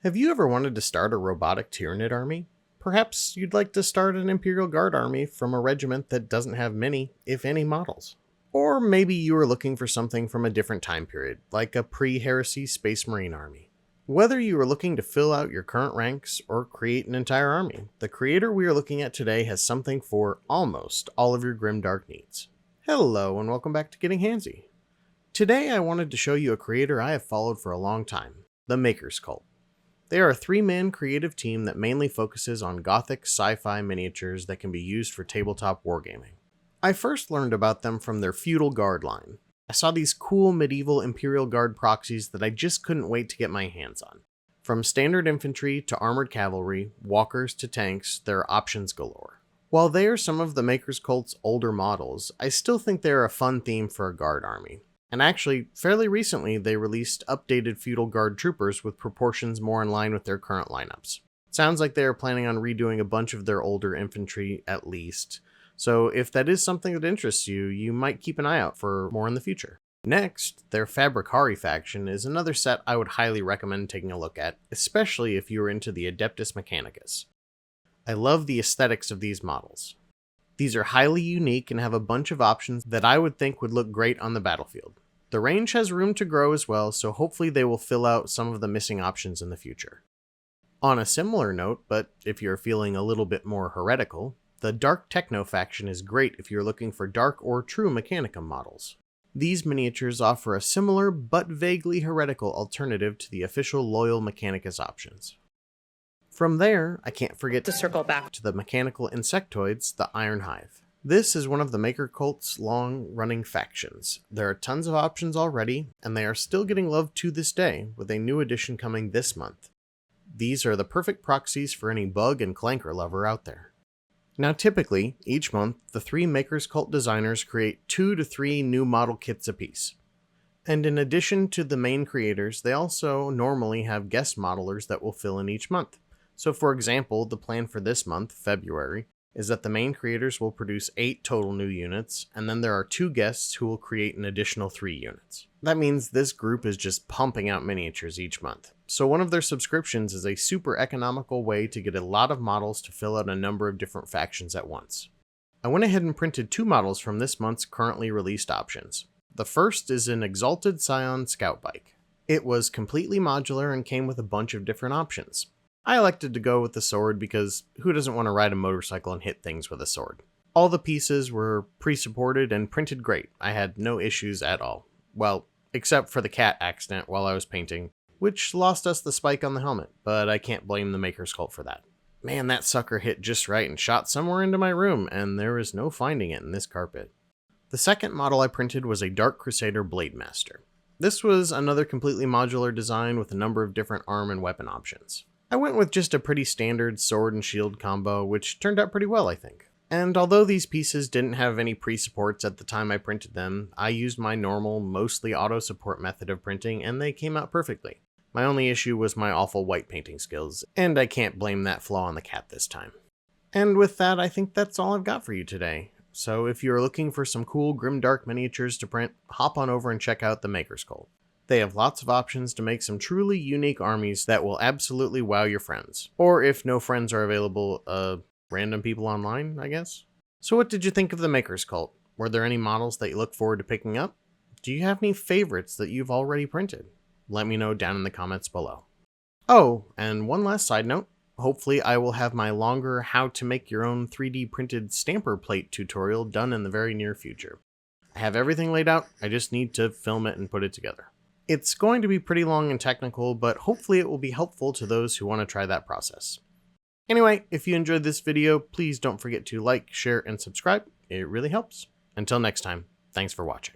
Have you ever wanted to start a robotic Tyranid army? Perhaps you'd like to start an Imperial Guard army from a regiment that doesn't have many, if any, models. Or maybe you are looking for something from a different time period, like a pre-heresy Space Marine army. Whether you are looking to fill out your current ranks or create an entire army, the creator we are looking at today has something for almost all of your Grimdark needs. Hello and welcome back to Getting Handsy. Today I wanted to show you a creator I have followed for a long time, the Makers Cult. They are a 3-man creative team that mainly focuses on gothic sci-fi miniatures that can be used for tabletop wargaming. I first learned about them from their Feudal Guard line. I saw these cool medieval Imperial Guard proxies that I just couldn't wait to get my hands on. From standard infantry to armored cavalry, walkers to tanks, there are options galore. While they are some of the Makers Cult's older models, I still think they are a fun theme for a guard army. And actually, fairly recently, they released updated Feudal Guard troopers with proportions more in line with their current lineups. Sounds like they are planning on redoing a bunch of their older infantry at least, so if that is something that interests you, you might keep an eye out for more in the future. Next, their Fabricari faction is another set I would highly recommend taking a look at, especially if you are into the Adeptus Mechanicus. I love the aesthetics of these models. These are highly unique and have a bunch of options that I would think would look great on the battlefield. The range has room to grow as well, so hopefully they will fill out some of the missing options in the future. On a similar note, but if you're feeling a little bit more heretical, the Dark Techno faction is great if you're looking for dark or true Mechanicum models. These miniatures offer a similar but vaguely heretical alternative to the official Loyal Mechanicus options. From there, I can't forget to circle back to the mechanical insectoids, the Iron Hive. This is one of the Maker Cult's long-running factions. There are tons of options already, and they are still getting love to this day, with a new edition coming this month. These are the perfect proxies for any bug and clanker lover out there. Now typically, each month, the 3 Makers Cult designers create 2 to 3 new model kits apiece. And in addition to the main creators, they also normally have guest modelers that will fill in each month. So for example, the plan for this month, February, is that the main creators will produce 8 total new units, and then there are 2 guests who will create an additional 3 units. That means this group is just pumping out miniatures each month. So one of their subscriptions is a super economical way to get a lot of models to fill out a number of different factions at once. I went ahead and printed 2 models from this month's currently released options. The first is an Exalted Scion Scout Bike. It was completely modular and came with a bunch of different options. I elected to go with the sword because who doesn't want to ride a motorcycle and hit things with a sword? All the pieces were pre-supported and printed great. I had no issues at all. Well, except for the cat accident while I was painting, which lost us the spike on the helmet, but I can't blame the Makers Cult for that. Man, that sucker hit just right and shot somewhere into my room, and there is no finding it in this carpet. The second model I printed was a Dark Crusader Blade Master. This was another completely modular design with a number of different arm and weapon options. I went with just a pretty standard sword and shield combo, which turned out pretty well, I think. And although these pieces didn't have any pre-supports at the time I printed them, I used my normal, mostly auto-support method of printing, and they came out perfectly. My only issue was my awful white painting skills, and I can't blame that flaw on the cat this time. And with that, I think that's all I've got for you today. So if you're looking for some cool Grimdark miniatures to print, hop on over and check out the Makers Cult. They have lots of options to make some truly unique armies that will absolutely wow your friends. Or if no friends are available, random people online, I guess? So what did you think of the Makers Cult? Were there any models that you look forward to picking up? Do you have any favorites that you've already printed? Let me know down in the comments below. Oh, and one last side note. Hopefully I will have my longer how to make your own 3D printed stamper plate tutorial done in the very near future. I have everything laid out, I just need to film it and put it together. It's going to be pretty long and technical, but hopefully it will be helpful to those who want to try that process. Anyway, if you enjoyed this video, please don't forget to like, share, and subscribe. It really helps. Until next time, thanks for watching.